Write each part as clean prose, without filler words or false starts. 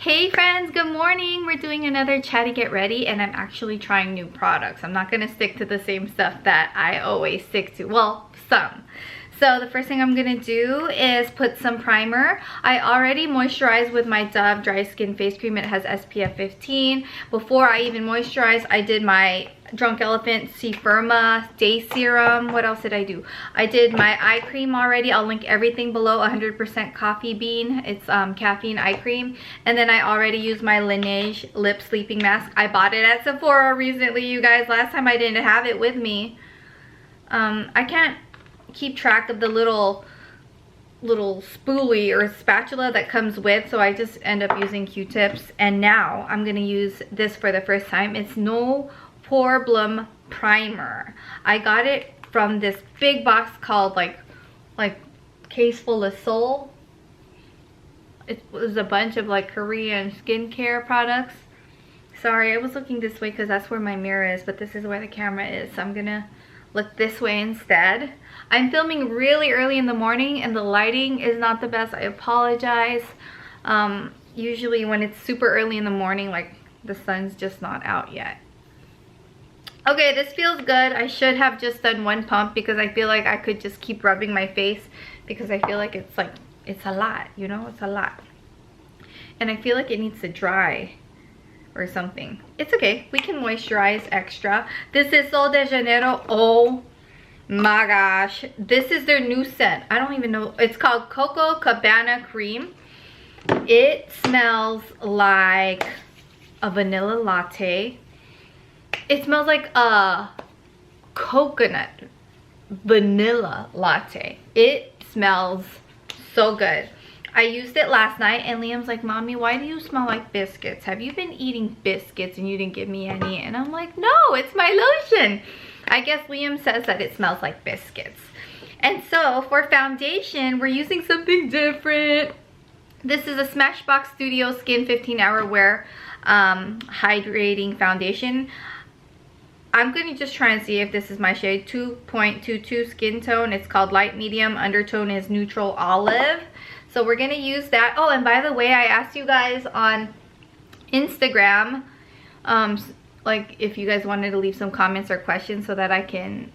Hey friends, good morning. We're doing another Chatty Get Ready and I'm actually trying new products. I'm not gonna stick to the same stuff that I always stick to. Well, some. So the first thing I'm gonna do is put some primer. I already moisturized with my Dove Dry Skin Face Cream. It has SPF 15. Before I even moisturize, I did my Drunk Elephant C Firma Day Serum. What else did I do? I did my eye cream already. I'll link everything below. 100% coffee bean. It's caffeine eye cream. And then I already used my Laneige lip sleeping mask. I bought it at Sephora recently, you guys. Last time I didn't have it with me. I can't keep track of the little spoolie or spatula that comes with, so I just end up using Q-tips. And now I'm gonna use this for the first time. It's Noel Poreblem Primer. I got it from this big box called like case full of soul. It was a bunch of like Korean skincare products. Sorry, I was looking this way because that's where my mirror is, but this is where the camera is, so I'm gonna look this way instead. I'm filming really early in the morning and the lighting is not the best. I apologize. Usually when it's super early in the morning, like the sun's just not out yet. Okay, this feels good. I should have just done one pump because I feel like I could just keep rubbing my face because I feel like it's a lot, you know, it's a lot. And I feel like it needs to dry or something. It's okay, we can moisturize extra. This is SolDeJaneiro. Oh my gosh, this is their new scent. I don't even know. It's called Coco Cabana Cream. It smells like a vanilla latte. It smells like a coconut vanilla latte. It smells so good. I used it last night and Liam's like, "Mommy, why do you smell like biscuits? Have you been eating biscuits and you didn't give me any?" And I'm like, "No, it's my lotion." I guess Liam says that it smells like biscuits. And so for foundation, we're using something different. This is a Smashbox Studio Skin 15-Hour Wear Hydrating Foundation. I'm going to just try and see if this is my shade. 2.22 skin tone. It's called light medium. Undertone is neutral olive. So we're going to use that. Oh, and by the way, I asked you guys on Instagram like if you guys wanted to leave some comments or questions so that I can,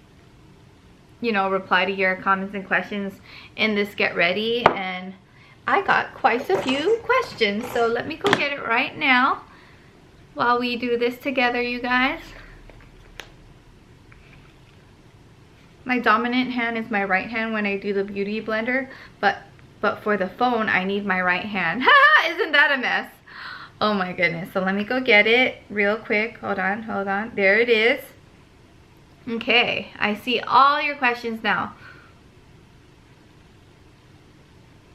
you know, reply to your comments and questions in this Get Ready. And I got quite a few questions, so let me go get it right now while we do this together, you guys. My dominant hand is my right hand when I do the beauty blender, but for the phone I need my right hand. Ha! Isn't that a mess? Oh my goodness. So let me go get it real quick. Hold on, hold on. There it is. Okay, I see all your questions now.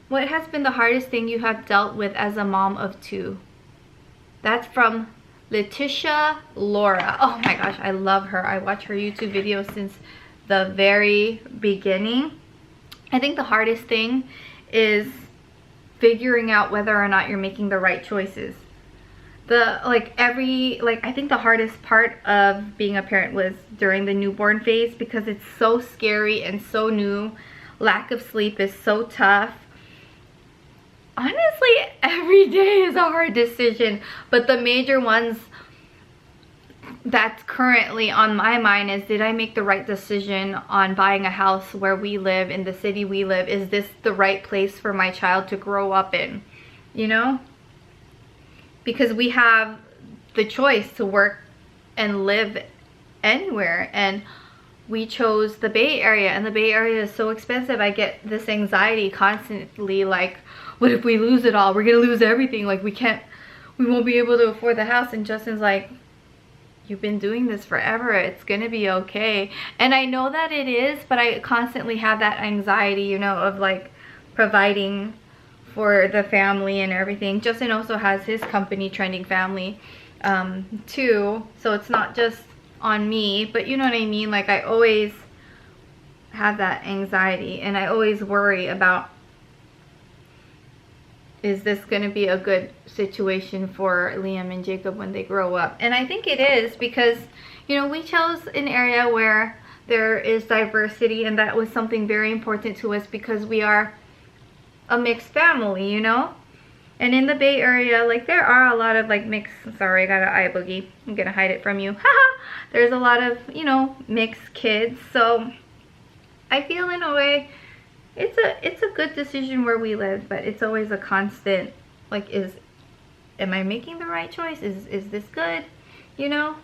What has been the hardest thing you have dealt with as a mom of two? That's from Letitia Laura. Oh my gosh, I love her. I watch her YouTube videos since the very beginning. I think the hardest thing is figuring out whether or not you're making the right choices. I think the hardest part of being a parent was during the newborn phase because it's so scary and so new. Lack of sleep is so tough. Honestly, every day is a hard decision, but the major ones that's currently on my mind is, did I make the right decision on buying a house where we live, in the city we live? Is this the right place for my child to grow up in? You know? Because we have the choice to work and live anywhere, and we chose the Bay Area, and the Bay Area is so expensive. I get this anxiety constantly, like, what if we lose it all? We're gonna lose everything. Like, we won't be able to afford the house. And Justin's like, you've been doing this forever, it's gonna be okay. And I know that it is, but I constantly have that anxiety, you know, of like providing for the family and everything. Justin also has his company, Trending Family, too, so it's not just on me, but you know what I mean. Like, I always have that anxiety and I always worry about, is this going to be a good situation for Liam and Jacob when they grow up? And I think it is, because, you know, we chose an area where there is diversity, and that was something very important to us because we are a mixed family, you know? And in the Bay Area, like, there are a lot of like mixed, sorry, I got an eye boogie, I'm gonna hide it from you. Haha. There's a lot of, you know, mixed kids, so I feel in a way it's a good decision where we live, but it's always a constant, like, am I making the right choice? Is this good? You know?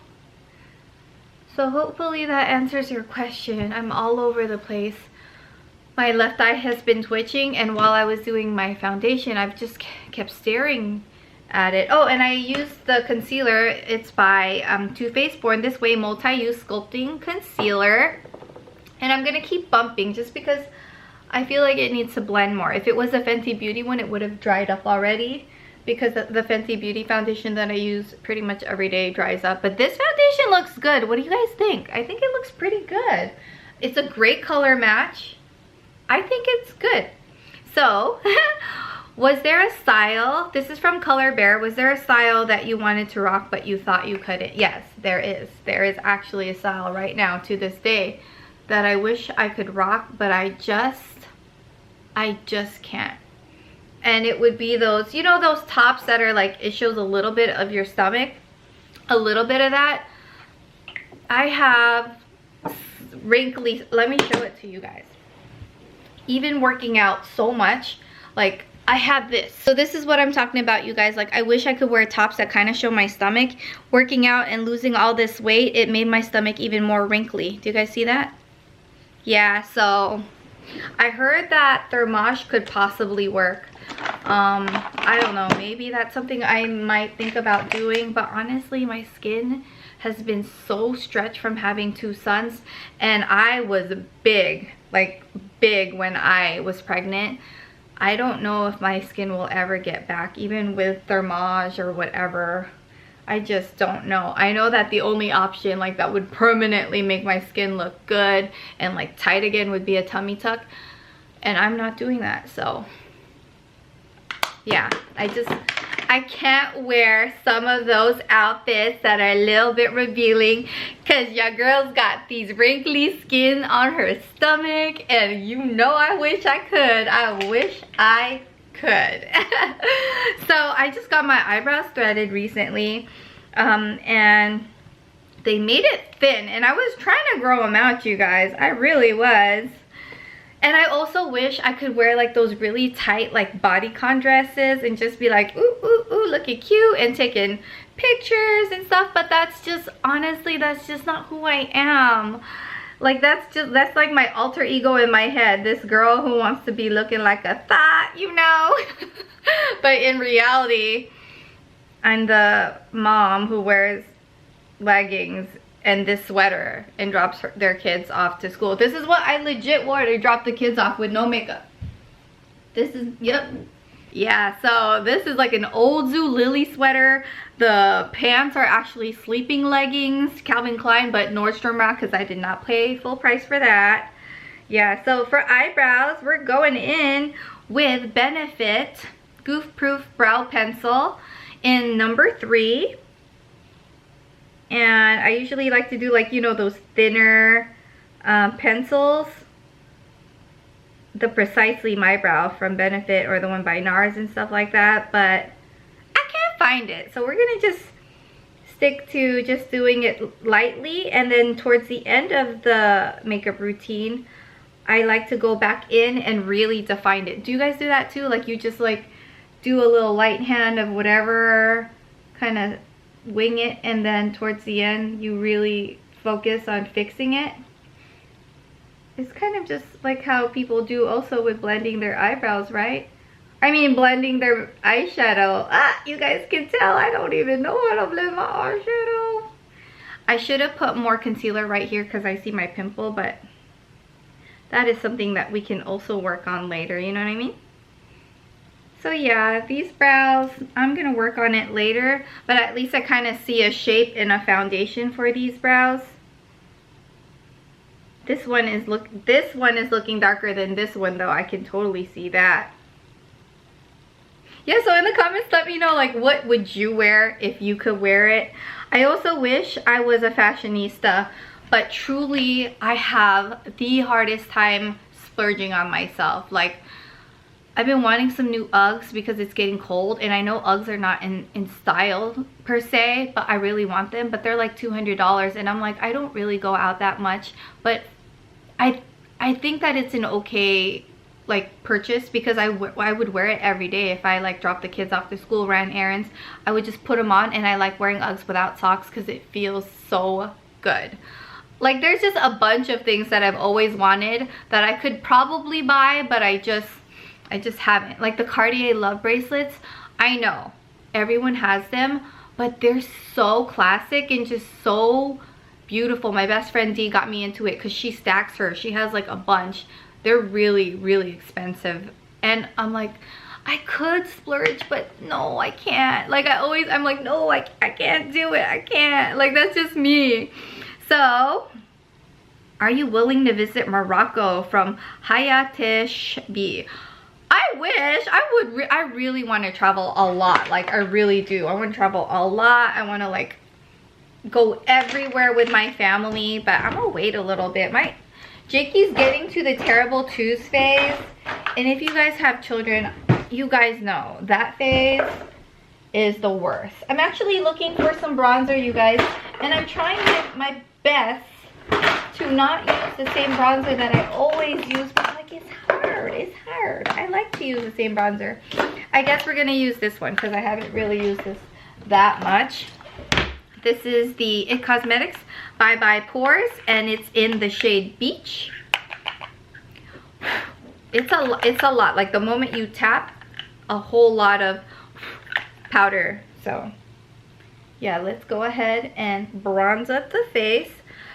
So hopefully that answers your question. I'm all over the place. My left eye has been twitching, and while I was doing my foundation, I've just kept staring at it. Oh, and I used the concealer. It's by Too Faced Born This Way Multi-Use Sculpting Concealer. And I'm going to keep bumping just because I feel like it needs to blend more. If it was a Fenty Beauty one, it would have dried up already, because the Fenty Beauty foundation that I use pretty much every day dries up. But this foundation looks good. What do you guys think? I think it looks pretty good. It's a great color match. I think it's good. So, was there a style, this is from Color Bear, was there a style that you wanted to rock but you thought you couldn't? Yes, there is. There is actually a style right now to this day that I wish I could rock, but I just can't. And it would be those, you know, those tops that are like, it shows a little bit of your stomach, a little bit of that. I have wrinkly, let me show it to you guys. Even working out so much, like, I have this. So this is what I'm talking about, you guys. Like, I wish I could wear tops that kind of show my stomach. Working out and losing all this weight, it made my stomach even more wrinkly. Do you guys see that? Yeah, so I heard that Thermage could possibly work. I don't know, maybe that's something I might think about doing, but honestly, my skin has been so stretched from having 2 sons, and I was big, like big when I was pregnant. I don't know if my skin will ever get back, even with Thermage or whatever. I just don't know. I know that the only option like that would permanently make my skin look good and like tight again would be a tummy tuck, and I'm not doing that. So yeah, I can't wear some of those outfits that are a little bit revealing, because your girl's got these wrinkly skin on her stomach, and you know I wish I could. I wish I could. So I just got my eyebrows threaded recently, and they made it thin, and I was trying to grow them out, you guys. I really was. And I also wish I could wear like those really tight like bodycon dresses and just be like, ooh, ooh, ooh, looking cute and taking pictures and stuff. But that's just, honestly, that's just not who I am. Like, that's like my alter ego in my head. This girl who wants to be looking like a thought, you know. But in reality, I'm the mom who wears leggings and this sweater and drops their kids off to school. This is what I legit wore to drop the kids off with no makeup. This is, yep. Yeah, so this is like an old Zulily sweater. The pants are actually sleeping leggings, Calvin Klein, but Nordstrom Rack, because I did not pay full price for that. Yeah, so for eyebrows, we're going in with Benefit Goof Proof Brow Pencil in number 3. And I usually like to do, like, you know, those thinner pencils. The Precisely My Brow from Benefit, or the one by NARS and stuff like that. But I can't find it. So we're going to just stick to just doing it lightly. And then towards the end of the makeup routine, I like to go back in and really define it. Do you guys do that too? Like, you just like do a little light hand of whatever, kind of wing it, and then towards the end you really focus on fixing it. It's kind of just like how people do also with blending their eyebrows, right? I mean, blending their eyeshadow. Ah, you guys can tell I don't even know how to blend my eyeshadow. I should have put more concealer right here because I see my pimple, but that is something that we can also work on later, you know what I mean? So yeah, these brows, I'm going to work on it later, but at least I kind of see a shape in a foundation for these brows. This one is looking darker than this one though. I can totally see that. Yeah, so in the comments let me know, like, what would you wear if you could wear it? I also wish I was a fashionista, but truly I have the hardest time splurging on myself. Like, I've been wanting some new Uggs because it's getting cold, and I know Uggs are not in style per se, but I really want them. But they're like $200, and I'm like, I don't really go out that much, but I think that it's an okay like purchase, because I would wear it every day. If I like dropped the kids off to school, ran errands, I would just put them on, and I like wearing Uggs without socks because it feels so good. Like, there's just a bunch of things that I've always wanted that I could probably buy, but I just haven't. Like the Cartier love bracelets, I know everyone has them, but they're so classic and just so beautiful. My best friend Dee got me into it because she stacks her. She has like a bunch. They're really, really expensive, and I'm like, I could splurge, but no, I can't. Like, I'm like, no, I can't do it. I can't. Like, that's just me. So, are you willing to visit Morocco? From Hayatish B. I wish. I really want to travel a lot. Like, I really do. I want to travel a lot. I want to like go everywhere with my family, but I'm gonna wait a little bit. Jakey's getting to the terrible twos phase, and if you guys have children, you guys know that phase is the worst. I'm actually looking for some bronzer, you guys, and I'm trying my best to not use the same bronzer that I always use, but like, it's hard. I like to use the same bronzer. I guess we're gonna use this one because I haven't really used this that much. This is the ItCosmetics Bye Bye Pores, and it's in the shade Beach. It's a lot. Like, the moment you tap, a whole lot of powder. So yeah, let's go ahead and bronze up the face.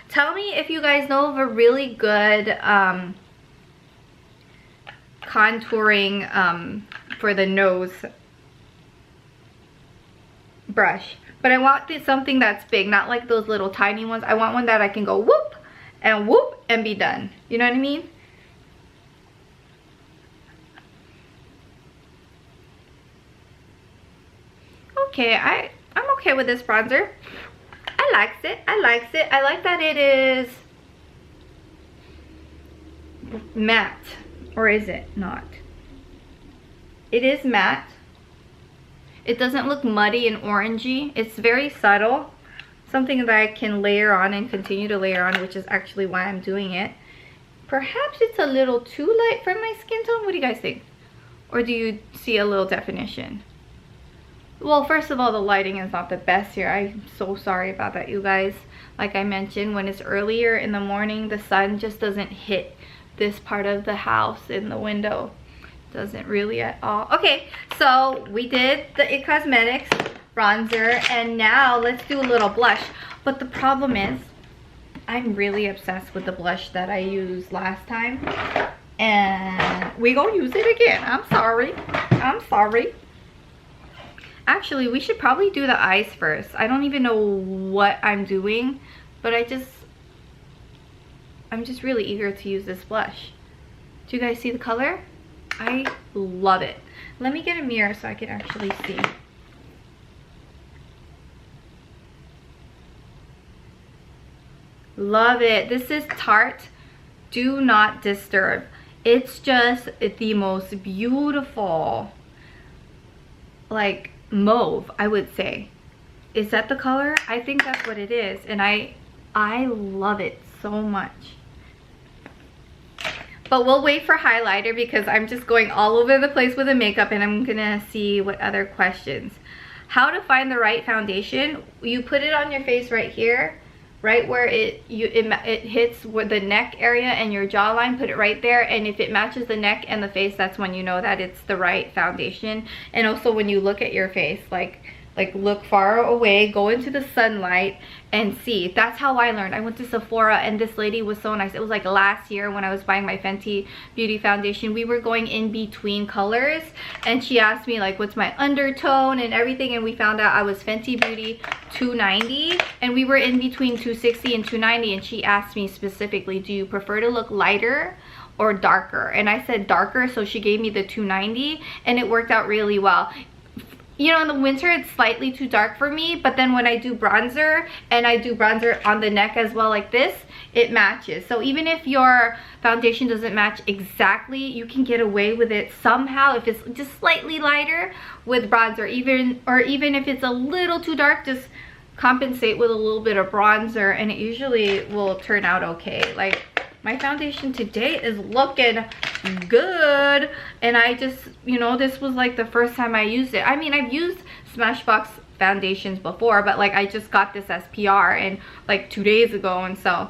Tell me if you guys know of a really good contouring for the nose brush. But I want something that's big, not like those little tiny ones. I want one that I can go whoop and be done. You know what I mean? Okay, I'm okay with this bronzer. I likes it. I like that it is matte. Or is it not? It is matte. It doesn't look muddy and orangey. It's very subtle. Something that I can layer on and continue to layer on, which is actually why I'm doing it. Perhaps it's a little too light for my skin tone. What do you guys think? Or do you see a little definition? Well, first of all, the lighting is not the best here. I'm so sorry about that, you guys. Like I mentioned, when it's earlier in the morning, the sun just doesn't hit this part of the house in the window. Doesn't really at all. Okay, so we did the ItCosmetics bronzer, and now let's do a little blush. But the problem is, I'm really obsessed with the blush that I used last time, and we gonna use it again. I'm sorry. Actually, we should probably do the eyes first. I don't even know what I'm doing, but I'm just really eager to use this blush. Do you guys see the color? I love it. Let me get a mirror so I can actually see. Love it. This is Tarte Do Not Disturb. It's just the most beautiful, like, mauve, I would say. Is that the color? I think that's what it is, and I love it so much. But we'll wait for highlighter because I'm just going all over the place with the makeup, and I'm gonna see what other questions. How to find the right foundation? You put it on your face right here, right where it hits with the neck area and your jawline. Put it right there, and if it matches the neck and the face, that's when you know that it's the right foundation. And also when you look at your face, like look far away, go into the sunlight and see. That's how I learned. I went to Sephora, and this lady was so nice. It was like last year when I was buying my Fenty Beauty foundation. We were going in between colors, and she asked me like what's my undertone and everything, and we found out I was Fenty Beauty 290, and we were in between 260 and 290, and she asked me specifically, do you prefer to look lighter or darker? And I said darker, so she gave me the 290, and it worked out really well. you know, in the winter it's slightly too dark for me, but then when I do bronzer, and I do bronzer on the neck as well like this, it matches. So even if your foundation doesn't match exactly, you can get away with it somehow if it's just slightly lighter with bronzer. Even if it's a little too dark, just compensate with a little bit of bronzer and it usually will turn out okay. Like, my foundation today is looking good, and I just, you know, this was like the first time I used it. I mean, I've used Smashbox foundations before, but like I just got this SPR and like 2 days ago, and so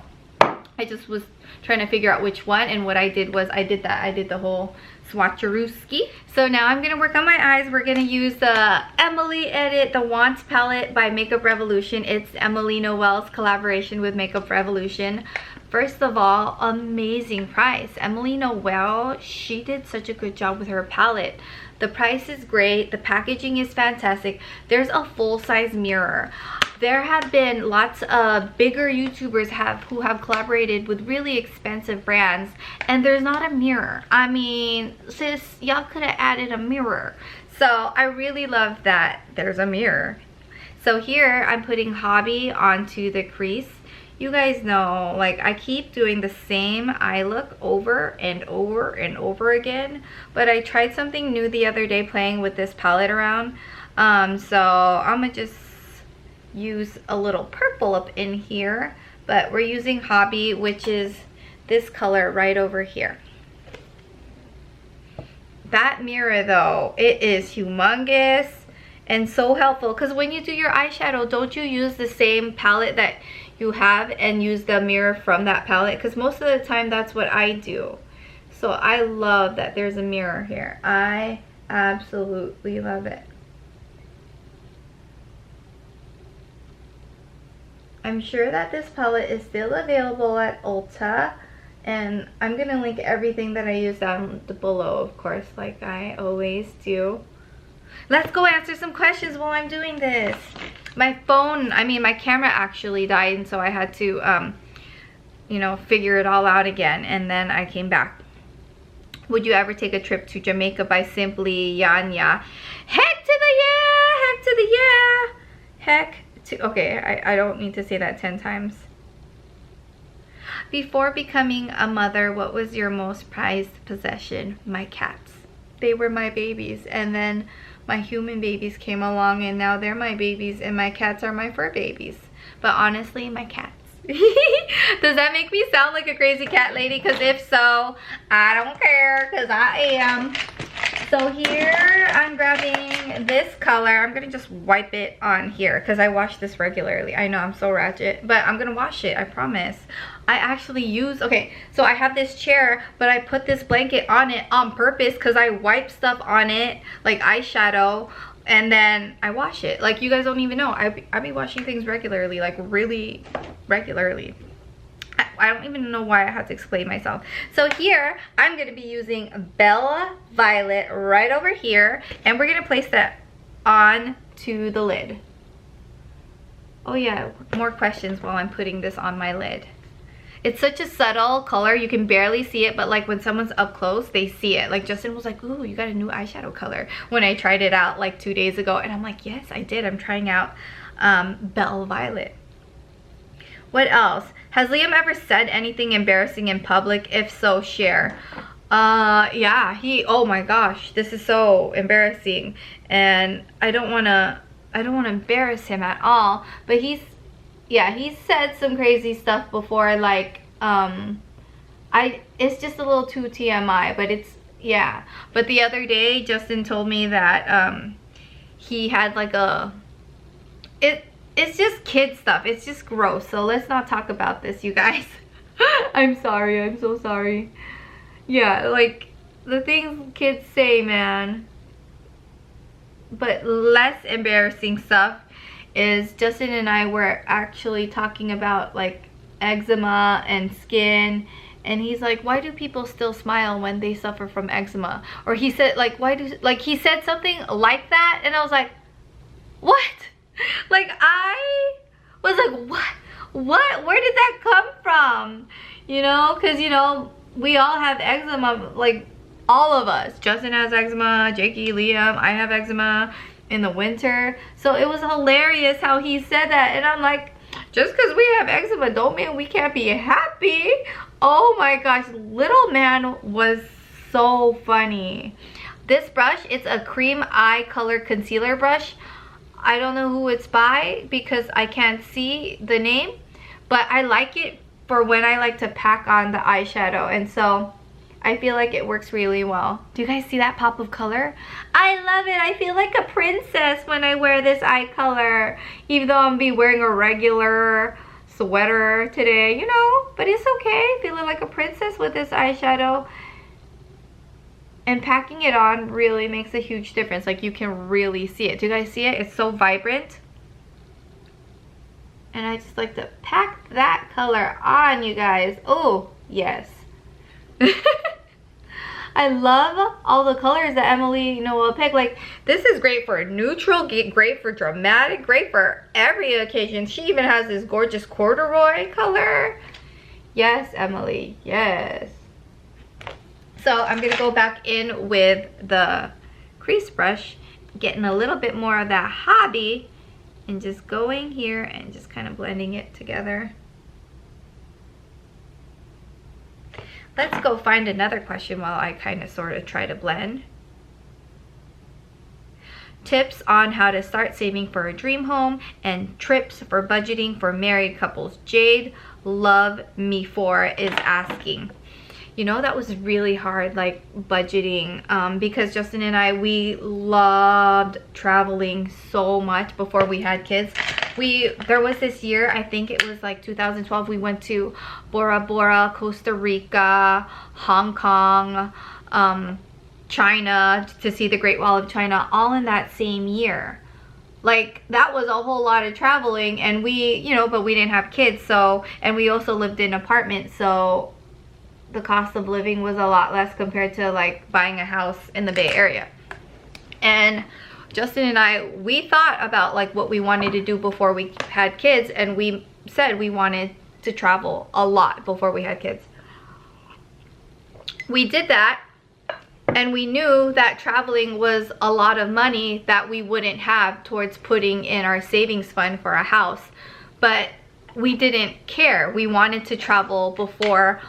I just was trying to figure out which one, and what I did was I did the whole swatcherooski. So now I'm gonna work on my eyes. We're gonna use the Emily Edit the Want palette by Makeup Revolution. It's Emily Noel's collaboration with Makeup Revolution. First of all, amazing price. Emily Noel, she did such a good job with her palette. The price is great, the packaging is fantastic. There's a full-size mirror. There have been lots of bigger YouTubers who have collaborated with really expensive brands, and there's not a mirror. I mean, sis, y'all could have added a mirror. So I really love that there's a mirror. So here I'm putting Hobby onto the crease. You guys know, like, I keep doing the same eye look over and over and over again, but I tried something new the other day playing with this palette around. So I'm gonna just use a little purple up in here, but we're using Hobby, which is this color right over here. That mirror though, it is humongous and so helpful, because when you do your eyeshadow, don't you use the same palette that you have and use the mirror from that palette? Because most of the time that's what I do. So I love that there's a mirror here. I absolutely love it. I'm sure that this palette is still available at Ulta, and I'm gonna link everything that I use down below, of course, like I always do. Let's go answer some questions while I'm doing this. My phone, I mean my camera actually died, and so I had to you know, figure it all out again, and then I came back. Would you ever take a trip to Jamaica by simply Yanya? Heck to the yeah! Heck to the yeah! Heck to, okay, I don't need to say that 10 times. Before becoming a mother, what was your most prized possession? My cats. They were my babies, and then my human babies came along, and now they're my babies, and my cats are my fur babies. But honestly, my cats. Does that make me sound like a crazy cat lady? Because if so, I don't care, because I am. So here I'm grabbing this color. I'm gonna just wipe it on here because I wash this regularly. I know I'm so ratchet, but I'm gonna wash it, I promise. I actually use, okay, so I have this chair, but I put this blanket on it on purpose because I wipe stuff on it, like eyeshadow, and then I wash it. Like, you guys don't even know. I be washing things regularly, like really regularly. I don't even know why I had to explain myself. So here, I'm going to be using Bella Violet right over here, and we're going to place that onto the lid. Oh yeah, more questions while I'm putting this on my lid. It's such a subtle color, you can barely see it, but like when someone's up close, they see it. Like Justin was like, ooh, you got a new eyeshadow color when I tried it out like 2 days ago, and I'm like, yes, I did. I'm trying out Bella Violet. What else? Has Liam ever said anything embarrassing in public? If so, share. Yeah, oh my gosh, this is so embarrassing, and I don't want to embarrass him at all, but he's said some crazy stuff before, like it's just a little too TMI, but it's, yeah. But the other day Justin told me that he had like it's just kid stuff. It's just gross. So let's not talk about this, you guys. I'm sorry. I'm so sorry. Yeah, like the things kids say, man. But less embarrassing stuff is Justin and I were actually talking about like eczema and skin, and he's like, why do people still smile when they suffer from eczema? Or he said, like, he said something like that, and I was like, what? Like, I was like, what, where did that come from? You know, because, you know, we all have eczema, like all of us. Justin has eczema, Jakey, Liam, I have eczema, in the winter. So it was hilarious how he said that, and I'm like, just because we have eczema don't mean we can't be happy. Oh my gosh, little man was so funny. This brush, it's a cream eye color concealer brush. I don't know who it's by because I can't see the name, but I like it for when I like to pack on the eyeshadow, and so I feel like it works really well. Do you guys see that pop of color? I love it. I feel like a princess when I wear this eye color, even though I'm be wearing a regular sweater today, you know, but it's okay. Feeling like a princess with this eyeshadow. And packing it on really makes a huge difference. Like, you can really see it. Do you guys see it? It's so vibrant. And I just like to pack that color on, you guys. Oh, yes. I love all the colors that Emily Noel picked. Like, this is great for neutral, great for dramatic, great for every occasion. She even has this gorgeous corduroy color. Yes, Emily, yes. So I'm gonna go back in with the crease brush, getting a little bit more of that hobby, and just going here and just kind of blending it together. Let's go find another question while I kind of sort of try to blend. Tips on how to start saving for a dream home and trips for budgeting for married couples. Jade Love Me For is asking. You know, that was really hard, like budgeting, because Justin and I, we loved traveling so much before we had kids. There was this year, I think it was like 2012, we went to Bora Bora, Costa Rica, Hong Kong, China, to see the Great Wall of China, all in that same year. Like, that was a whole lot of traveling, and we, you know, but we didn't have kids, so, and we also lived in apartments, so the cost of living was a lot less compared to like buying a house in the Bay Area. And Justin and I, we thought about like what we wanted to do before we had kids, and we said we wanted to travel a lot before we had kids. We did that, and we knew that traveling was a lot of money that we wouldn't have towards putting in our savings fund for a house, but we didn't care. We wanted to travel before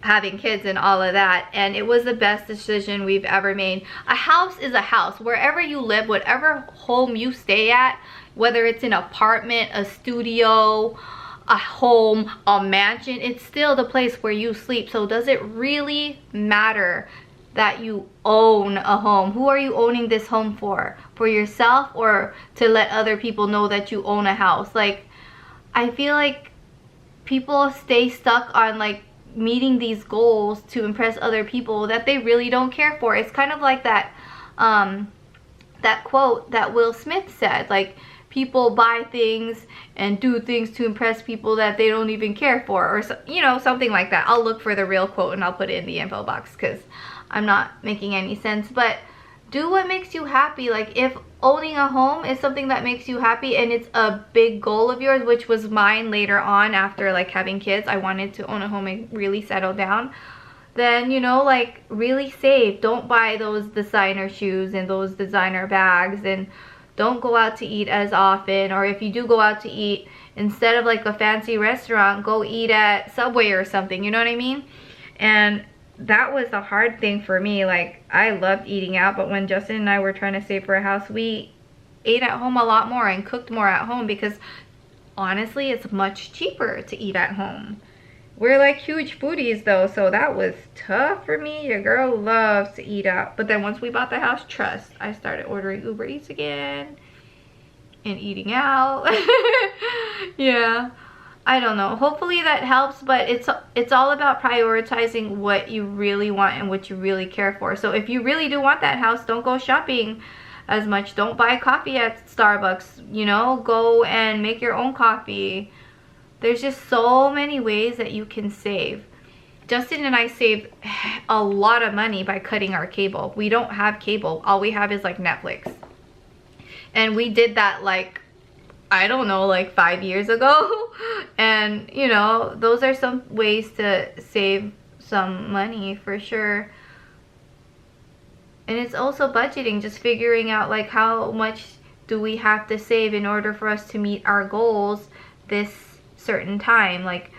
having kids and all of that, and it was the best decision we've ever made. A house is a house. Wherever you live, whatever home you stay at, whether it's an apartment, a studio, a home, a mansion, it's still the place where you sleep. So does it really matter that you own a home? Who are you owning this home for? For yourself, or to let other people know that you own a house? Like, I feel like people stay stuck on like meeting these goals to impress other people that they really don't care for. It's kind of like that that quote that Will Smith said, like, people buy things and do things to impress people that they don't even care for, or so, you know, something like that. I'll look for the real quote and I'll put it in the info box because I'm not making any sense. But do what makes you happy. Like, if owning a home is something that makes you happy and it's a big goal of yours, which was mine later on after like having kids, I wanted to own a home and really settle down, then, you know, like, really save. Don't buy those designer shoes and those designer bags, and don't go out to eat as often. Or if you do go out to eat, instead of like a fancy restaurant, go eat at Subway or something, you know what I mean? And that was the hard thing for me. Like, I loved eating out, but when Justin and I were trying to save for a house, we ate at home a lot more and cooked more at home, because honestly, it's much cheaper to eat at home. We're like huge foodies though, so that was tough for me. Your girl loves to eat out. But then once we bought the house, trust, I started ordering Uber Eats again and eating out. Yeah, I don't know. Hopefully that helps, but it's all about prioritizing what you really want and what you really care for. So if you really do want that house, don't go shopping as much. Don't buy coffee at Starbucks, you know, go and make your own coffee. There's just so many ways that you can save. Justin and I saved a lot of money by cutting our cable. We don't have cable. All we have is like Netflix. And we did that like, I don't know, like 5 years ago. And, you know, those are some ways to save some money for sure. And it's also budgeting, just figuring out like how much do we have to save in order for us to meet our goals this certain time? Like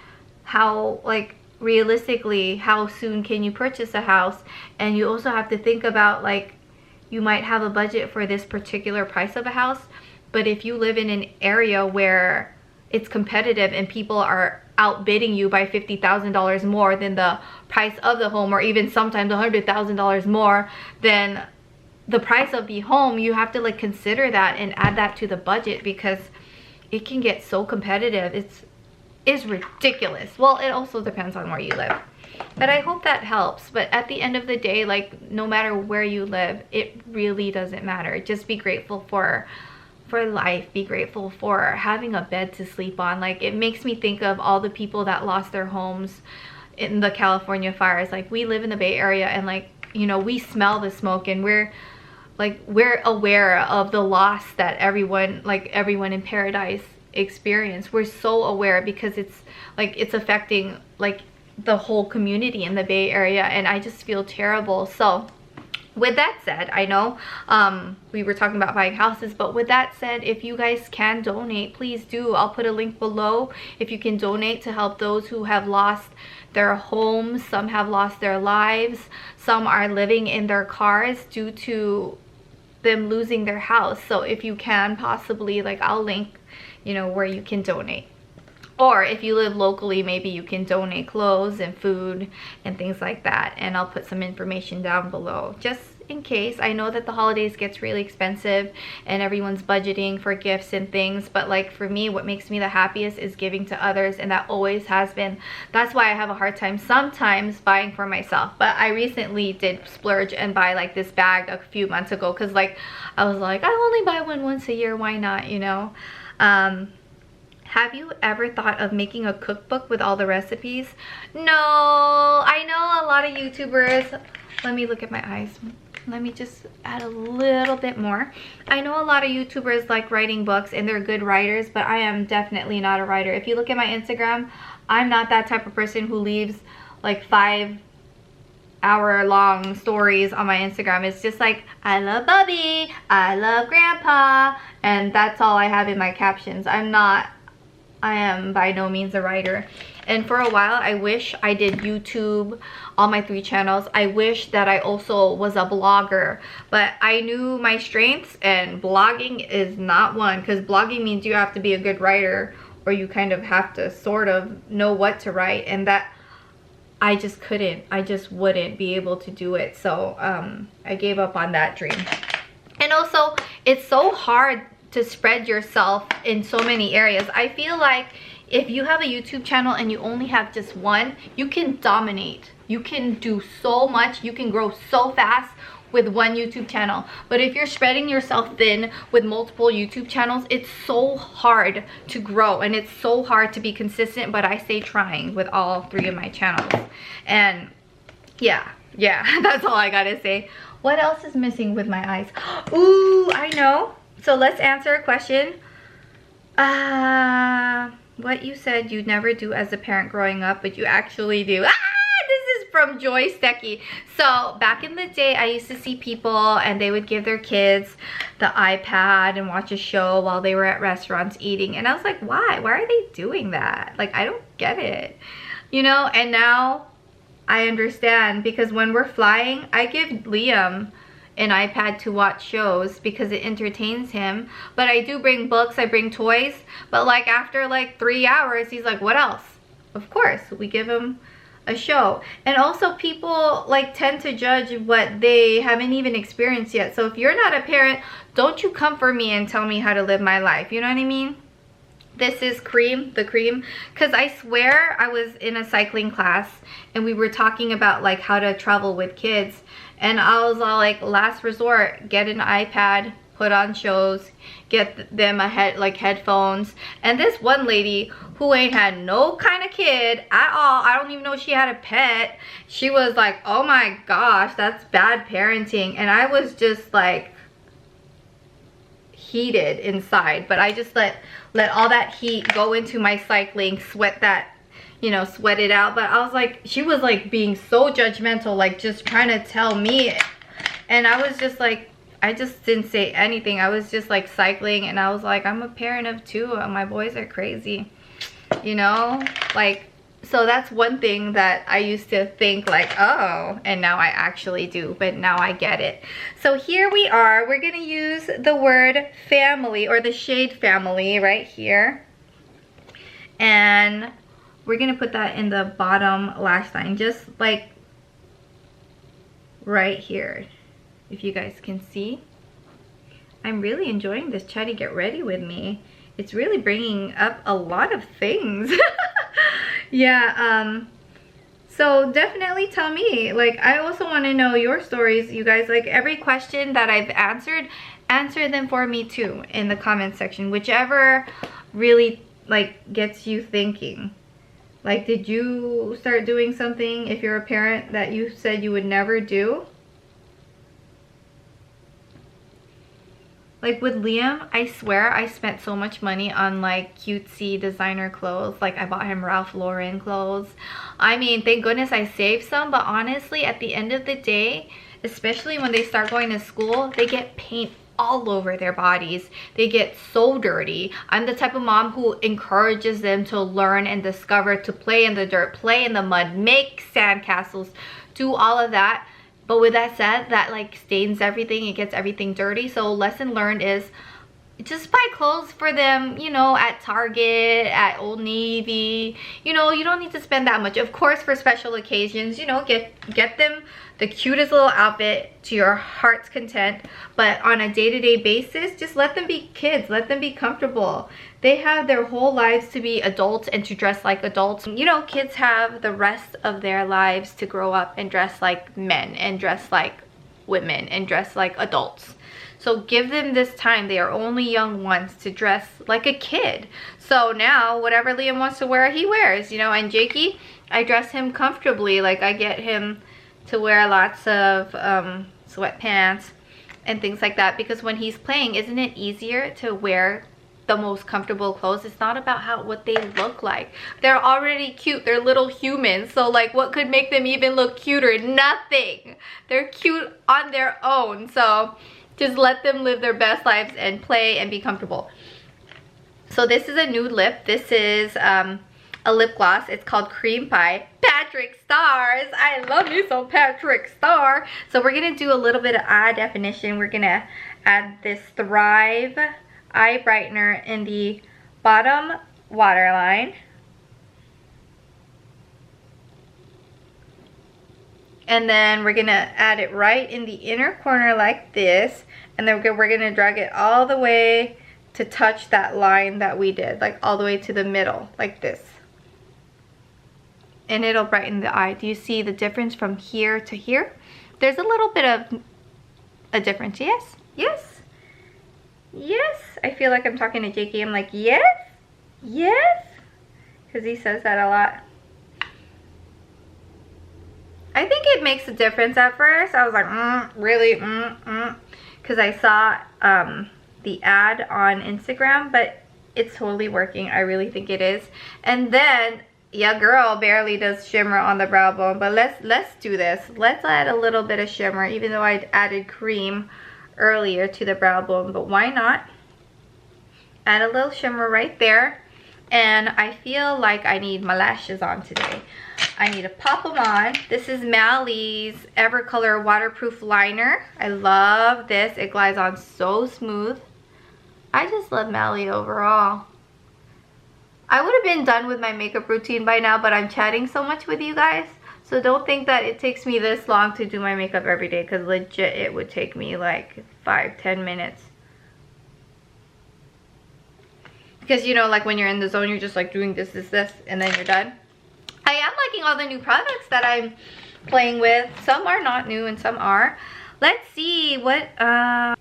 how, like realistically, how soon can you purchase a house? And you also have to think about, like, you might have a budget for this particular price of a house, but if you live in an area where it's competitive and people are outbidding you by $50,000 more than the price of the home, or even sometimes $100,000 more than the price of the home, you have to like consider that and add that to the budget, because it can get so competitive. It's ridiculous. Well, it also depends on where you live, but I hope that helps. But at the end of the day, like, no matter where you live, it really doesn't matter. Just be grateful for life. Be grateful for having a bed to sleep on. Like, it makes me think of all the people that lost their homes in the California fires. Like, we live in the Bay Area, and like, you know, we smell the smoke, and we're aware of the loss that everyone in Paradise experienced. We're so aware, because it's like, it's affecting like the whole community in the Bay Area, and I just feel terrible. So with that said, I know we were talking about buying houses, but with that said, if you guys can donate, please do. I'll put a link below if you can donate to help those who have lost their homes. Some have lost their lives. Some are living in their cars due to them losing their house. So if you can possibly, like, I'll link, you know, where you can donate. Or if you live locally, maybe you can donate clothes and food and things like that. And I'll put some information down below, just in case. I know that the holidays gets really expensive and everyone's budgeting for gifts and things. But like, for me, what makes me the happiest is giving to others. And that always has been. That's why I have a hard time sometimes buying for myself. But I recently did splurge and buy like this bag a few months ago. Because like, I was like, I only buy one once a year. Why not, you know? Have you ever thought of making a cookbook with all the recipes? No, I know a lot of YouTubers. Let me look at my eyes. Let me just add a little bit more. I know a lot of YouTubers like writing books, and they're good writers, but I am definitely not a writer. If you look at my Instagram, I'm not that type of person who leaves like 5-hour-long stories on my Instagram. It's just like, I love Bubby, I love Grandpa, and that's all I have in my captions. I am by no means a writer. And for a while, I wish I did YouTube on my 3 channels. I wish that I also was a blogger, but I knew my strengths, and blogging is not one, because blogging means you have to be a good writer, or you kind of have to sort of know what to write, and that I just couldn't. I just wouldn't be able to do it. So I gave up on that dream. And also, it's so hard to spread yourself in so many areas. I feel like if you have a YouTube channel and you only have just one, you can dominate. You can do so much. You can grow so fast with one YouTube channel. But if you're spreading yourself thin with multiple YouTube channels, it's so hard to grow, and it's so hard to be consistent. But I stay trying with all 3 of my channels. And yeah, that's all I gotta say. What else is missing with my eyes? Ooh, I know. So let's answer a question. What you said you'd never do as a parent growing up, but you actually do. This is from Joy Stecky. So back in the day, I used to see people and they would give their kids the iPad and watch a show while they were at restaurants eating. And I was like, why? Why are they doing that? Like, I don't get it. You know, and now I understand, because when we're flying, I give Liam an iPad to watch shows because it entertains him. But I do bring books, I bring toys. But like after like 3 hours, he's like, what else? Of course, we give him a show. And also, people like tend to judge what they haven't even experienced yet. So if you're not a parent, don't you come for me and tell me how to live my life. You know what I mean? This is the cream, because I swear I was in a cycling class and we were talking about like how to travel with kids, and I was all like, last resort, get an iPad, put on shows, get them headphones. And this one lady who ain't had no kind of kid at all, I don't even know she had a pet, she was like, oh my gosh, that's bad parenting. And I was just like heated inside, but I just let all that heat go into my cycling, sweat it out. But I was like, she was like being so judgmental, like just trying to tell me, and I was just like, I just didn't say anything. I was just like cycling, and I was like, I'm a parent of 2 and my boys are crazy, you know, like. So that's one thing that I used to think like, oh, and now I actually do, but now I get it. So here we are. We're gonna use the word family, or the shade family right here. And we're gonna put that in the bottom lash line, just like right here, if you guys can see. I'm really enjoying this Chatty Get Ready With Me. It's really bringing up a lot of things. Yeah, so definitely tell me, like, I also want to know your stories, you guys. Like, every question that I've answered, answer them for me too in the comment section, whichever really like gets you thinking. Like, did you start doing something, if you're a parent, that you said you would never do? Like with Liam, I swear I spent so much money on like cutesy designer clothes. Like I bought him Ralph Lauren clothes. I mean, thank goodness I saved some, but honestly, at the end of the day, especially when they start going to school, they get paint all over their bodies. They get so dirty. I'm the type of mom who encourages them to learn and discover, to play in the dirt, play in the mud, make sandcastles, do all of that. But with that said, that like stains everything, it gets everything dirty. So lesson learned is just buy clothes for them, you know, at Target, at Old Navy. You know, you don't need to spend that much. Of course, for special occasions, you know, get them the cutest little outfit to your heart's content. But on a day-to-day basis, just let them be kids, let them be comfortable. They have their whole lives to be adults and to dress like adults. You know, kids have the rest of their lives to grow up and dress like men and dress like women and dress like adults. So give them this time. They are only young ones to dress like a kid. So now whatever Liam wants to wear, he wears, you know. And Jakey, I dress him comfortably. Like I get him to wear lots of sweatpants and things like that, because when he's playing, isn't it easier to wear the most comfortable clothes? It's not about what they look like. They're already cute. They're little humans. So like, what could make them even look cuter? Nothing. They're cute on their own. So just let them live their best lives and play and be comfortable. So this is a nude lip. This is a lip gloss. It's called Cream Pie. Patrick Stars. I love me some Patrick Star. So we're gonna do a little bit of eye definition. We're gonna add this Thrive eye brightener in the bottom waterline. And then we're gonna add it right in the inner corner like this. And then we're gonna drag it all the way to touch that line that we did, like all the way to the middle, like this. And it'll brighten the eye. Do you see the difference from here to here? There's a little bit of a difference. Yes, yes, yes. I feel like I'm talking to Jakey. I'm like, yes, yes, because he says that a lot. I think it makes a difference at first. I was like, really, because I saw the ad on Instagram, but it's totally working. I really think it is. And then, yeah, girl barely does shimmer on the brow bone, but let's do this. Let's add a little bit of shimmer, even though I added cream earlier to the brow bone, but why not? Add a little shimmer right there. And I feel like I need my lashes on today. I need to pop them on. This is Mally's Evercolor Waterproof Liner. I love this. It glides on so smooth. I just love Mally overall. I would have been done with my makeup routine by now, but I'm chatting so much with you guys. So don't think that it takes me this long to do my makeup every day, because legit it would take me like 5-10 minutes. Because, you know, like when you're in the zone, you're just like doing this, and then you're done. I am liking all the new products that I'm playing with. Some are not new and some are. Let's see what, Alev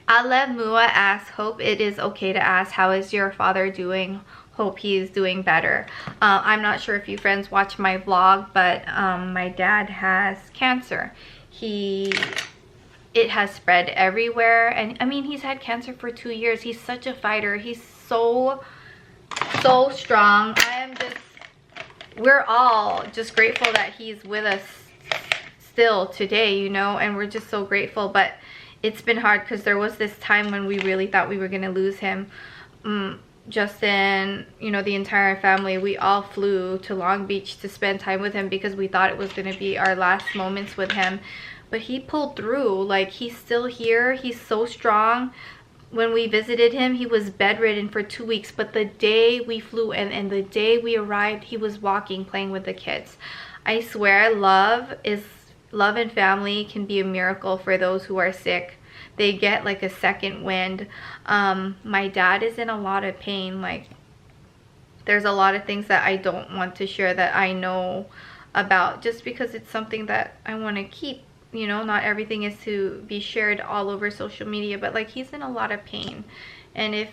Mua asks, hope it is okay to ask, how is your father doing? Hope he's doing better. I'm not sure if you friends watch my vlog, but my dad has cancer. It has spread everywhere, and I mean, he's had cancer for 2 years. He's such a fighter. He's so strong. We're all just grateful that he's with us still today, you know, and we're just so grateful. But it's been hard because there was this time when we really thought we were gonna lose him. Justin, you know, the entire family, we all flew to Long Beach to spend time with him because we thought it was gonna be our last moments with him. But he pulled through. Like, he's still here. He's so strong. When we visited him, he was bedridden for 2 weeks, but the day we flew and the day we arrived, he was walking, playing with the kids. I swear, love and family can be a miracle for those who are sick. They get like a second wind. My dad is in a lot of pain. Like, there's a lot of things that I don't want to share that I know about, just because it's something that I want to keep. You know, not everything is to be shared all over social media, but like, he's in a lot of pain. And if,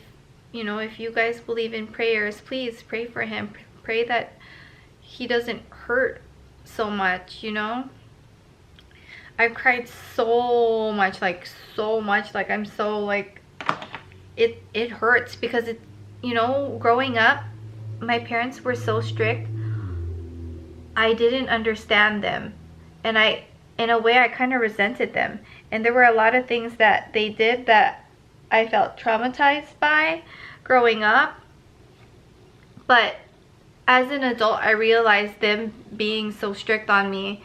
you know, if you guys believe in prayers, please pray for him. Pray that he doesn't hurt so much, you know. I've cried so much, like I'm so like, it hurts because it, you know, growing up, my parents were so strict. I didn't understand them, and in a way, I kind of resented them. And there were a lot of things that they did that I felt traumatized by growing up. But as an adult, I realized them being so strict on me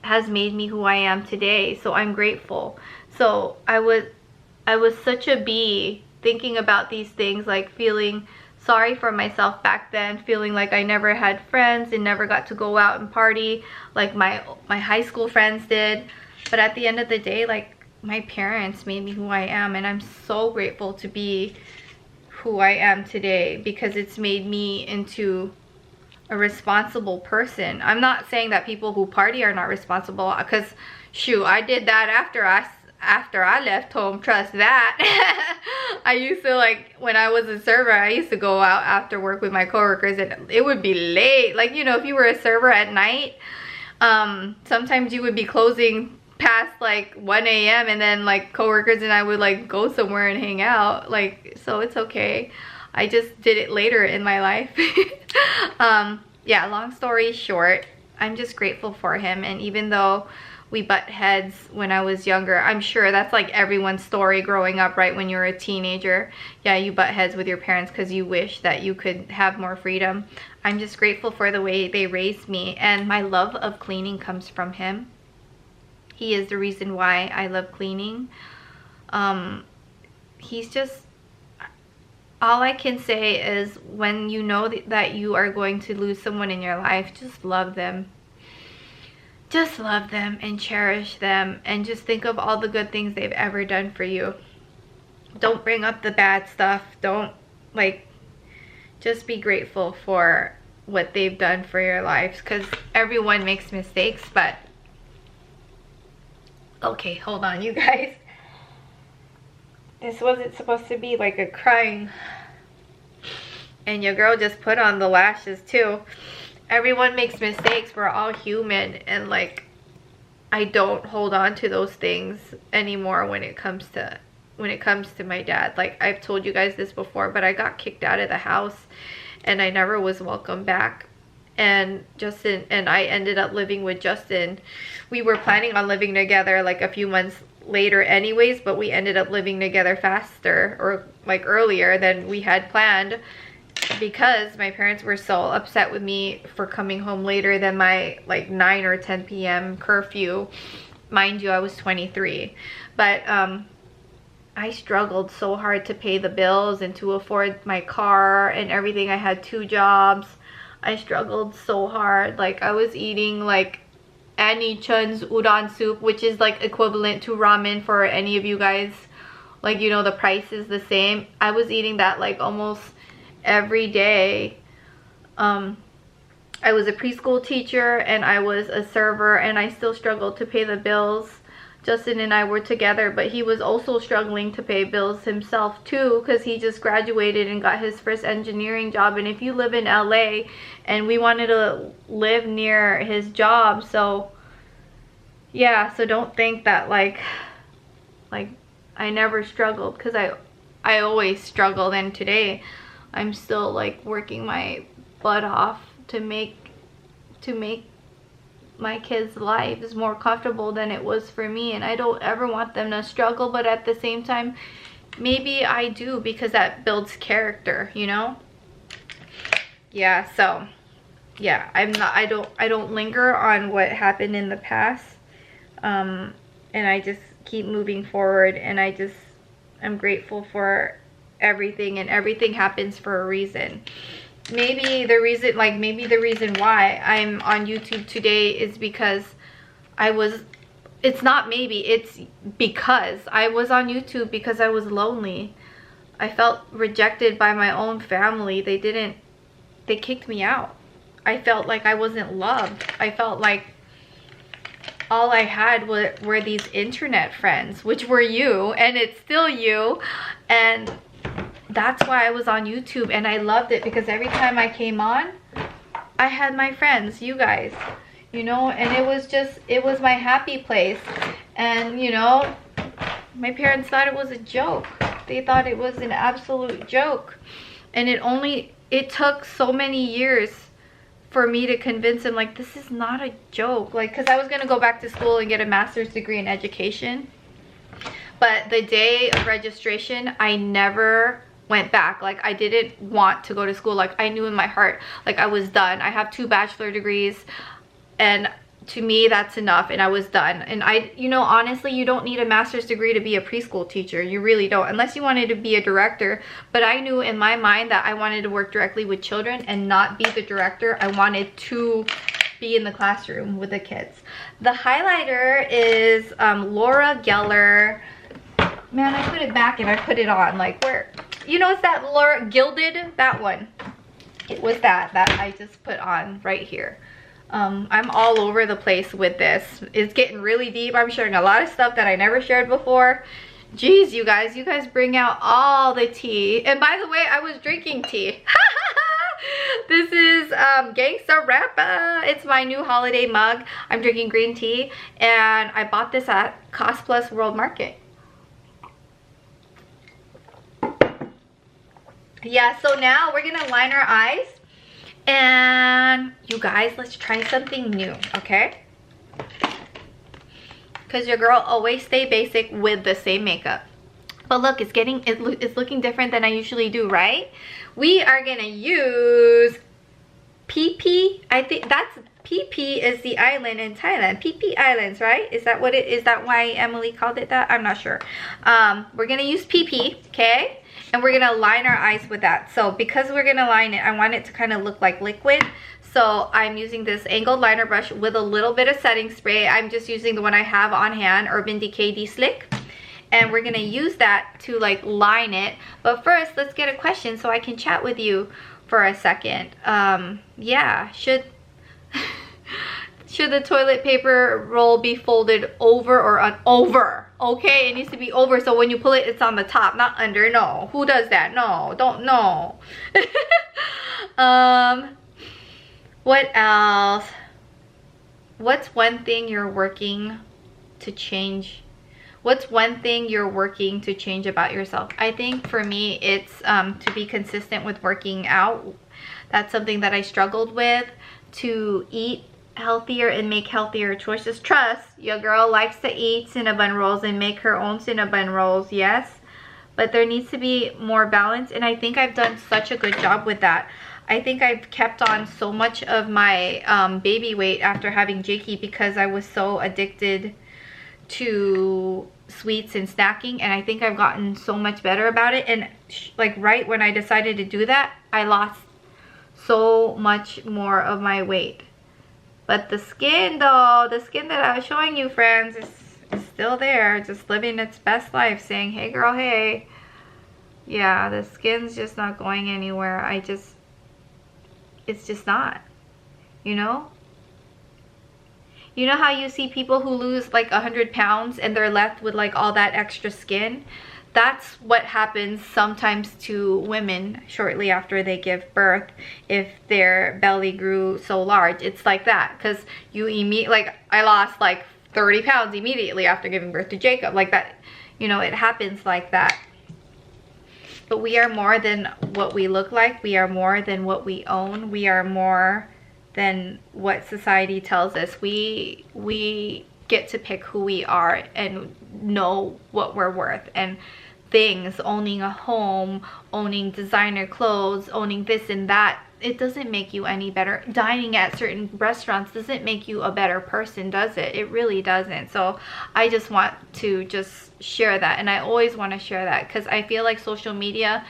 has made me who I am today. So I'm grateful. So I was such a bee thinking about these things, like feeling sorry for myself back then, feeling like I never had friends and never got to go out and party like my high school friends did. But at the end of the day, like, my parents made me who I am, and I'm so grateful to be who I am today because it's made me into a responsible person. I'm not saying that people who party are not responsible, because shoot, I did that after I left home, trust that. I used to, like, when I was a server, I used to go out after work with my coworkers, and it would be late. Like, you know, if you were a server at night, sometimes you would be closing past like 1 a.m. and then like coworkers and I would like go somewhere and hang out. Like, so it's okay. I just did it later in my life. Yeah, long story short, I'm just grateful for him. And even though we butt heads when I was younger, I'm sure that's like everyone's story growing up, right? When you're a teenager, yeah, you butt heads with your parents because you wish that you could have more freedom. I'm just grateful for the way they raised me, and my love of cleaning comes from him. He is the reason why I love cleaning. He's just, all I can say is, when you know that you are going to lose someone in your life, just love them. Just love them and cherish them, and just think of all the good things they've ever done for you. Don't bring up the bad stuff. Don't, like, just be grateful for what they've done for your lives, because everyone makes mistakes. But okay, hold on, you guys. This wasn't supposed to be like a crying, and your girl just put on the lashes too. Everyone makes mistakes. We're all human, and like, I don't hold on to those things anymore when it comes to my dad. Like, I've told you guys this before, but I got kicked out of the house and I never was welcome back. And Justin and I ended up living with Justin. We were planning on living together like a few months later anyways, but we ended up living together faster, or like earlier than we had planned, because my parents were so upset with me for coming home later than my like 9 or 10 p.m. curfew. Mind you, I was 23. But I struggled so hard to pay the bills and to afford my car and everything. I had 2 jobs. I struggled so hard. Like, I was eating like Annie Chun's udon soup, which is like equivalent to ramen for any of you guys. Like, you know, the price is the same. I was eating that like almost every day. I was a preschool teacher and I was a server, and I still struggled to pay the bills. Justin and I were together, but he was also struggling to pay bills himself too, because he just graduated and got his first engineering job. And if you live in LA, and we wanted to live near his job, so yeah, so don't think that like I never struggled, because I always struggled, and today I'm still like working my butt off to make my kids' lives more comfortable than it was for me, and I don't ever want them to struggle, but at the same time maybe I do, because that builds character, you know? Yeah, so yeah, I don't linger on what happened in the past, and I just keep moving forward, and I'm grateful for everything, and everything happens for a reason. Maybe the reason why I'm on YouTube today is because it's not maybe, it's because I was on YouTube because I was lonely. I felt rejected by my own family. They kicked me out. I felt like I wasn't loved. I felt like all I had were these internet friends, which were you, and it's still you. And that's why I was on YouTube, and I loved it, because every time I came on, I had my friends, you guys, you know, and it was my happy place. And you know, my parents thought it was a joke. They thought it was an absolute joke, and it took so many years for me to convince them, like, this is not a joke. Like, because I was gonna go back to school and get a master's degree in education, but the day of registration I never went back. Like, I didn't want to go to school. Like, I knew in my heart, like, I was done. I have 2 bachelor degrees, and to me that's enough, and I was done. And you know, honestly, you don't need a master's degree to be a preschool teacher. You really don't, unless you wanted to be a director. But I knew in my mind that I wanted to work directly with children and not be the director. I wanted to be in the classroom with the kids. The highlighter is Laura Geller. Man, I put it back and I put it on. Like, where, you know, it's that Laura Gilded, that one. It was that I just put on right here. I'm all over the place with this. It's getting really deep. I'm sharing a lot of stuff that I never shared before. Jeez, you guys bring out all the tea. And by the way, I was drinking tea. This is Gangsta Rappa. It's my new holiday mug. I'm drinking green tea, and I bought this at Cost Plus World Market. Yeah, so now we're gonna line our eyes. And you guys, let's try something new, okay? Because your girl always stay basic with the same makeup. But look, it's looking different than I usually do, right? We are gonna use PP. I think that's PP is the island in Thailand. PP Islands, right? Is that what it is? That why Emily called it that? I'm not sure. We're gonna use PP, okay? And we're gonna line our eyes with that. So because we're gonna line it, I want it to kind of look like liquid. So I'm using this angled liner brush with a little bit of setting spray. I'm just using the one I have on hand, Urban Decay DeSlick. And we're gonna use that to like line it. But first, let's get a question so I can chat with you for a second. Yeah, should the toilet paper roll be folded over or over? Okay, it needs to be over, so when you pull it, it's on the top, not under. No, who does that? No, don't know. What else? What's one thing you're working to change? What's one thing you're working to change about yourself? I think for me, it's to be consistent with working out. That's something that I struggled with. To eat healthier and make healthier choices. Trust, your girl likes to eat Cinnabon rolls and make her own Cinnabon rolls, yes, but there needs to be more balance, and I think I've done such a good job with that. I think I've kept on so much of my baby weight after having Jakey because I was so addicted to sweets and snacking, and I think I've gotten so much better about it. And like right when I decided to do that, I lost so much more of my weight. But the skin though, the skin that I was showing you, friends, is still there, just living its best life, saying, hey girl, hey. Yeah, the skin's just not going anywhere. It's just not, you know? You know how you see people who lose like 100 pounds and they're left with like all that extra skin? That's what happens sometimes to women shortly after they give birth if their belly grew so large. It's like that, because you like I lost like 30 pounds immediately after giving birth to Jacob. Like that, you know, it happens like that. But we are more than what we look like. We are more than what we own. We are more than what society tells us. We get to pick who we are and know what we're worth. And things, owning a home, owning designer clothes, owning this and that, it doesn't make you any better. Dining at certain restaurants doesn't make you a better person, does it? It really doesn't. So I just want to just share that, and I always want to share that because I feel like social media,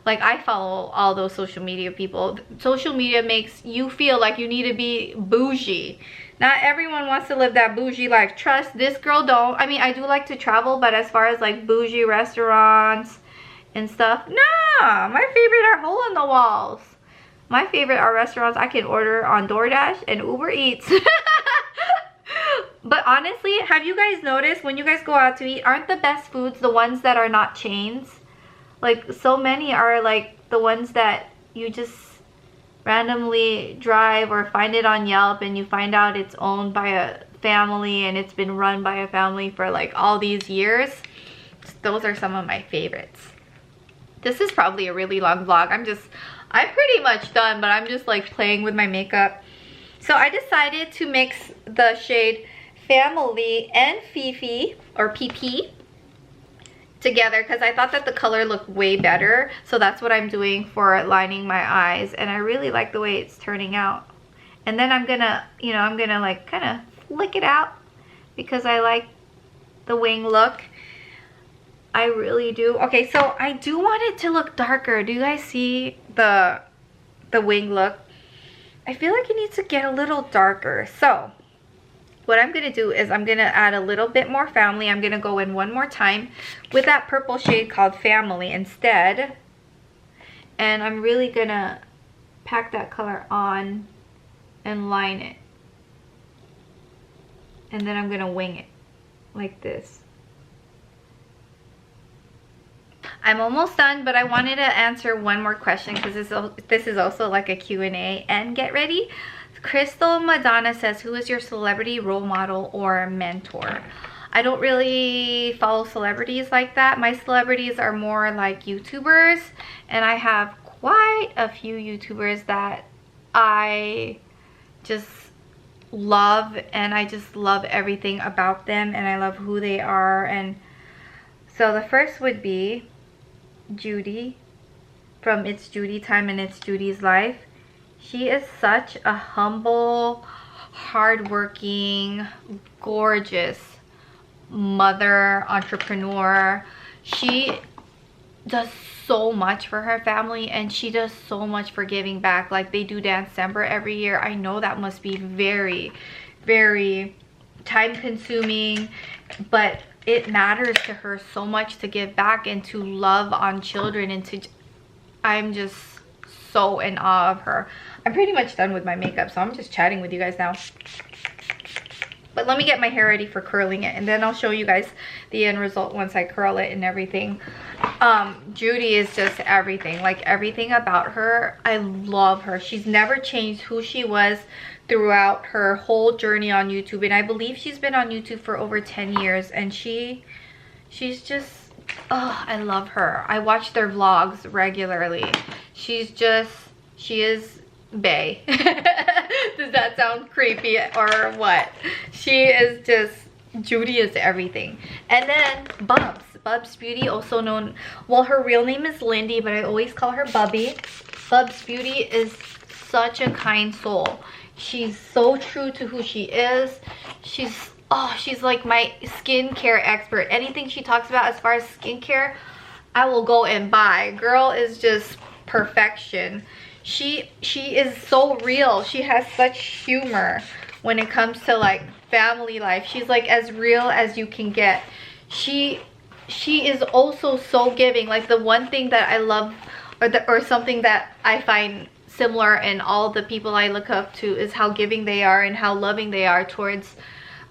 like I follow all those social media people. Social media makes you feel like you need to be bougie. Not everyone wants to live that bougie life. Trust, this girl don't. I mean, I do like to travel, but as far as like bougie restaurants and stuff, nah, my favorite are hole in the walls. My favorite are restaurants I can order on DoorDash and Uber Eats. But honestly, have you guys noticed when you guys go out to eat, aren't the best foods the ones that are not chains? Like, so many are like the ones that you just randomly drive or find it on Yelp and you find out it's owned by a family and it's been run by a family for like all these years. Those are some of my favorites. This is probably a really long vlog. I'm pretty much done, but I'm just like playing with my makeup. So I decided to mix the shade Family and Fifi, or PP, together because I thought that the color looked way better. So that's what I'm doing for lining my eyes, and I really like the way it's turning out. And then I'm gonna, you know, I'm gonna like kind of flick it out because I like the wing look. I really do. Okay, so I do want it to look darker. Do you guys see the wing look? I feel like it needs to get a little darker. So what I'm gonna do is I'm gonna add a little bit more Family. I'm gonna go in one more time with that purple shade called Family instead. And I'm really gonna pack that color on and line it. And then I'm gonna wing it like this. I'm almost done, but I wanted to answer one more question because this is also like a Q&A. And get ready. Crystal Madonna says, who is your celebrity role model or mentor? I don't really follow celebrities like that. My celebrities are more like YouTubers, and I have quite a few YouTubers that I just love, and I just love everything about them, and I love who they are. And so the first would be Judy from It's Judy Time and It's Judy's Life. She is such a humble, hardworking, gorgeous mother, entrepreneur. She does so much for her family, and she does so much for giving back. Like, they do Dance-Cember every year. I know that must be very, very time consuming, but it matters to her so much to give back and to love on children, and to, I'm just so in awe of her. I'm pretty much done with my makeup, so I'm just chatting with you guys now. But let me get my hair ready for curling it, and then I'll show you guys the end result once I curl it and everything. Judy is just everything. Like, everything about her, I love her. She's never changed who she was throughout her whole journey on YouTube, and I believe she's been on YouTube for over 10 years, and she's just, oh, I love her. I watch their vlogs regularly. She is bae. Does that sound creepy or what? She is just, Judy is everything. And then Bubs Beauty, also known, well, her real name is Lindy, but I always call her Bubby. Bubs Beauty is such a kind soul. She's so true to who she is. She's like my skincare expert. Anything she talks about as far as skincare, I will go and buy. Girl is just perfection. She is so real. She has such humor when it comes to like family life. She's like as real as you can get. She is also so giving. Like, the one thing that I love, or something that I find similar in all the people I look up to, is how giving they are and how loving they are towards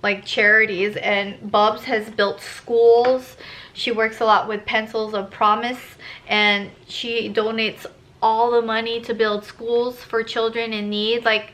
like charities. And Bubs has built schools. She works a lot with Pencils of Promise, and she donates all the money to build schools for children in need. Like,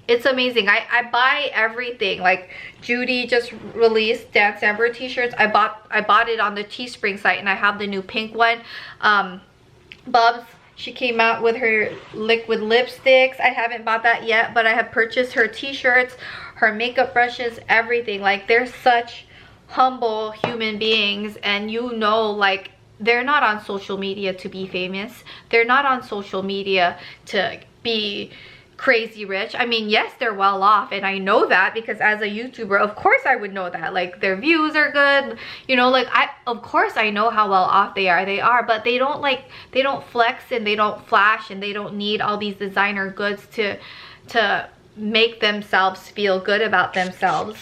it's amazing. I buy everything. Like, Judy just released Dance-Cember t-shirts. I bought it on the Teespring site, and I have the new pink one. Bubs She came out with her liquid lipsticks. I haven't bought that yet, but I have purchased her t-shirts, her makeup brushes, everything. Like, they're such humble human beings, and you know, like, they're not on social media to be famous. They're not on social media to be crazy rich. I mean, yes, they're well off, and I know that because as a YouTuber, of course I would know that. Like, their views are good, you know, like, of course I know how well off they are, but they don't, like, they don't flex and they don't flash and they don't need all these designer goods to make themselves feel good about themselves.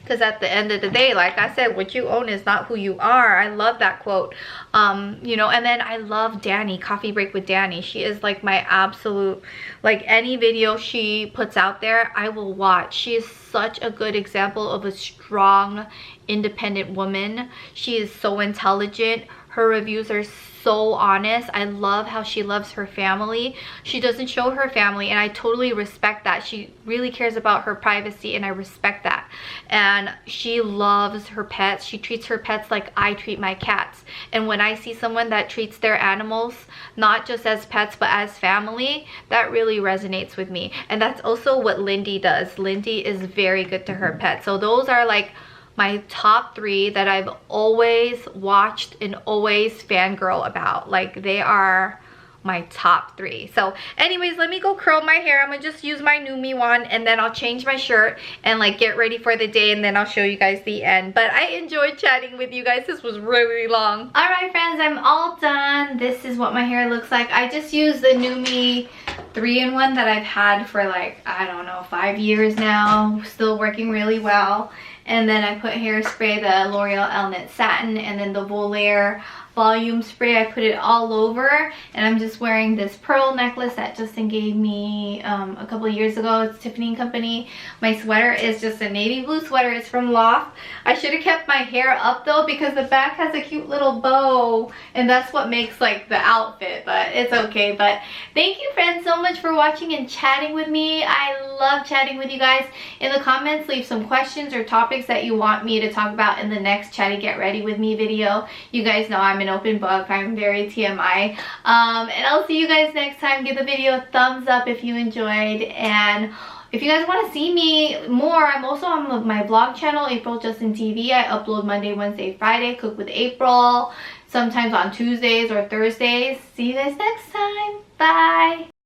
Because at the end of the day, like I said, what you own is not who you are. I love that quote. You know, and then I love Danny, Coffee Break with Danny. She is like my absolute, like, any video she puts out there, I will watch. She is such a good example of a strong, independent woman. She is so intelligent. Her reviews are so honest. I love how she loves her family. She doesn't show her family, and I totally respect that. She really cares about her privacy, and I respect that. And she loves her pets. She treats her pets like I treat my cats. And when I see someone that treats their animals not just as pets but as family, that really resonates with me. And that's also what Lindy does. Lindy is very good to her pets. So those are like my top 3 that I've always watched and always fangirl about. Like, they are my top 3. So anyways, let me go curl my hair. I'm gonna just use my Numi wand, and then I'll change my shirt and like get ready for the day, and then I'll show you guys the end. But I enjoyed chatting with you guys. This was really long. All right, friends, I'm all done. This is what my hair looks like. I just used the Numi 3-in-1 that I've had for like, I don't know, 5 years now. Still working really well. And then I put hairspray, the L'Oreal Elnet Satin, and then the Volaire volume spray. I put it all over, and I'm just wearing this pearl necklace that Justin gave me a couple of years ago. It's Tiffany & Company. My sweater is just a navy blue sweater. It's from Loft. I should have kept my hair up though, because the back has a cute little bow, and that's what makes like the outfit, but it's okay. But thank you, friends, so much for watching and chatting with me. I love chatting with you guys. In the comments, leave some questions or topics that you want me to talk about in the next Chatty Get Ready With Me video. You guys know I'm an open book. I'm very TMI. And I'll see you guys next time. Give the video a thumbs up if you enjoyed, and if you guys want to see me more, I'm also on my vlog channel, April Justin TV. I upload Monday, Wednesday, Friday, Cook with April, sometimes on Tuesdays or Thursdays. See you guys next time. Bye.